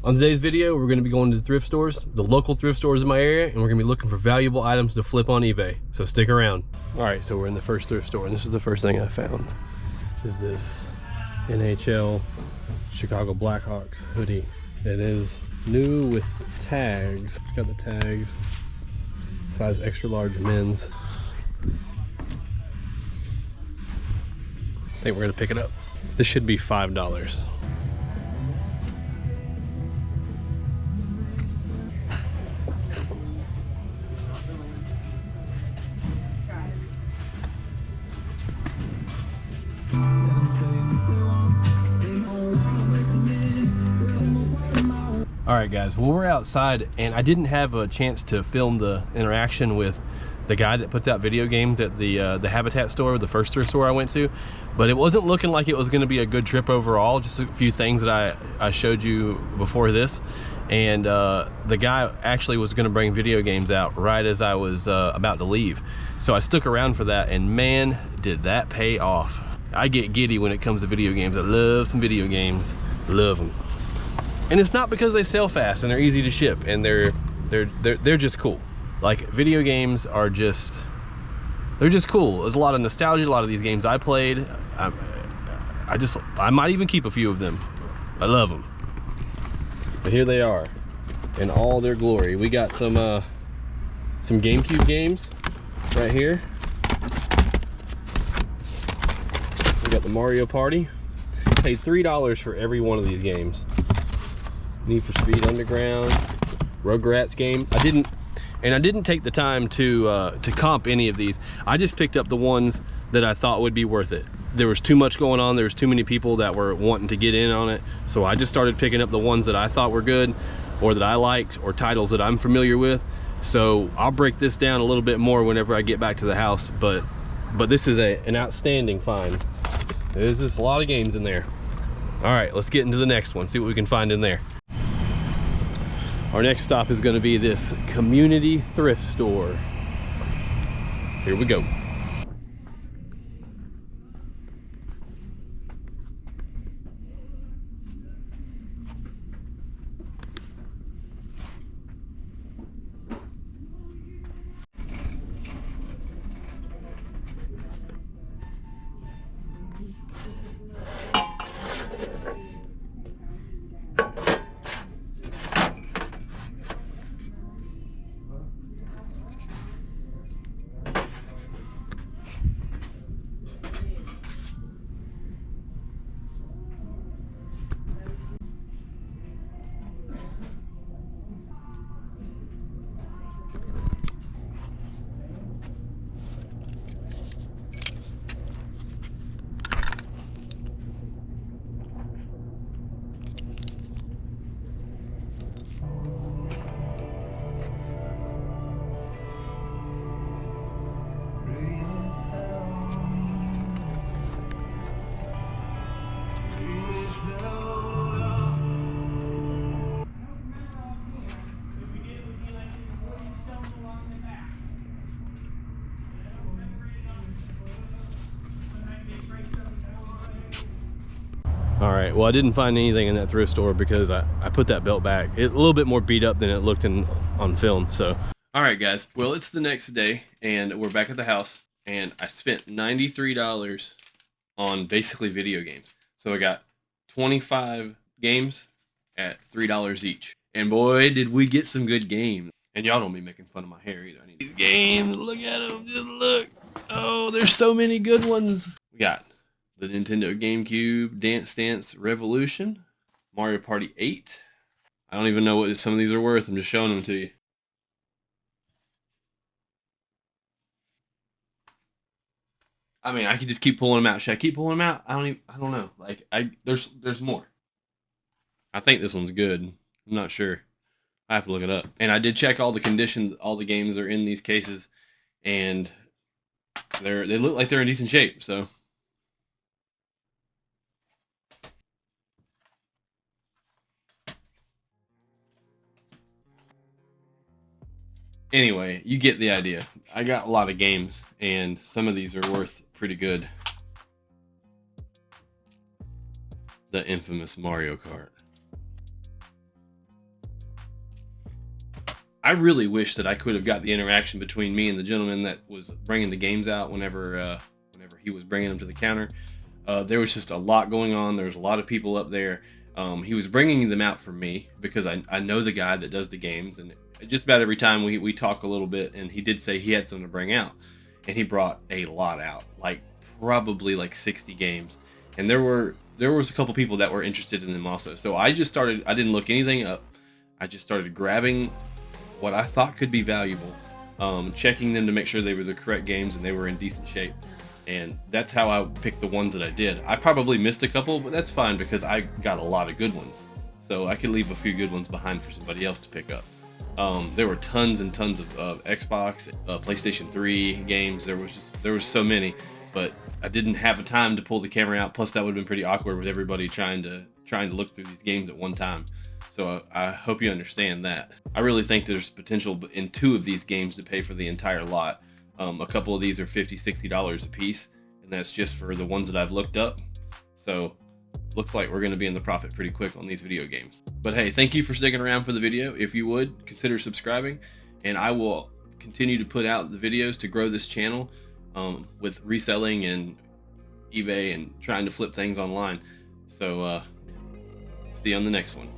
On today's video, we're going to be going to the thrift stores, the local thrift stores in my area, and we're going to be looking for valuable items to flip on eBay. So stick around. All right, so we're in the first thrift store, and this is the first thing I found. Is this NHL Chicago Blackhawks hoodie. It is new with tags. It's got the tags. Size extra large men's. I think we're gonna pick it up. This should be $5. All right guys, well we're outside and I didn't have a chance to film the interaction with the guy that puts out video games at the Habitat store, the first thrift store I went to, but it wasn't looking like it was gonna be a good trip overall. Just a few things that I showed you before this, and the guy actually was gonna bring video games out right as I was about to leave. So I stuck around for that, and man, did that pay off. I get giddy when it comes to video games. I love some video games, love them. And it's not because they sell fast and they're easy to ship and they're just cool. Like video games are just, they're just cool. There's a lot of nostalgia, a lot of these games I played. I might even keep a few of them. I love them. But here they are in all their glory. We got some GameCube games right here. We got the Mario Party. Paid $3 for every one of these games. Need for Speed Underground, Rugrats game. I didn't take the time to comp any of these. I just picked up the ones that I thought would be worth it. There was too much going on. There was too many people that were wanting to get in on it. So I just started picking up the ones that I thought were good, or that I liked, or titles that I'm familiar with. So I'll break this down a little bit more whenever I get back to the house. But this is an outstanding find. There's just a lot of games in there. All right, let's get into the next one, see what we can find in there. Our next stop is going to be this community thrift store. Here we go. All right, well I didn't find anything in that thrift store because I put that belt back. It's a little bit more beat up than it looked on film, so. All right guys, well it's the next day and we're back at the house and I spent $93 on basically video games. So I got 25 games at $3 each. And boy, did we get some good games. And y'all don't be making fun of my hair either. I need these games, look at them, just look. Oh, there's so many good ones. We got the Nintendo GameCube Dance Dance Revolution, Mario Party 8. I don't even know what some of these are worth. I'm just showing them to you. I mean, I could just keep pulling them out. Should I keep pulling them out? I don't know. Like, there's more. I think this one's good. I'm not sure. I have to look it up. And I did check all the conditions. All the games are in these cases, and they look like they're in decent shape. So. Anyway, you get the idea. I got a lot of games, and some of these are worth pretty good. The infamous Mario Kart. I really wish that I could have got the interaction between me and the gentleman that was bringing the games out whenever he was bringing them to the counter. There was just a lot going on. There was a lot of people up there. He was bringing them out for me because I know the guy that does the games, and just about every time we talk a little bit, and he did say he had something to bring out, and he brought a lot out, like probably like 60 games, and there was a couple people that were interested in them also. So I didn't look anything up. I just started grabbing what I thought could be valuable, checking them to make sure they were the correct games and they were in decent shape. And that's how I picked the ones that I did. I probably missed a couple, but that's fine because I got a lot of good ones. So I could leave a few good ones behind for somebody else to pick up. There were tons and tons of Xbox, PlayStation 3 games. There was so many, but I didn't have the time to pull the camera out. Plus that would have been pretty awkward with everybody trying to look through these games at one time. So I hope you understand that. I really think there's potential in 2 of these games to pay for the entire lot. A couple of these are $50-$60 a piece, and that's just for the ones that I've looked up. So looks like we're going to be in the profit pretty quick on these video games. But hey, thank you for sticking around for the video. If you would, consider subscribing, and I will continue to put out the videos to grow this channel with reselling and eBay and trying to flip things online. So see you on the next one.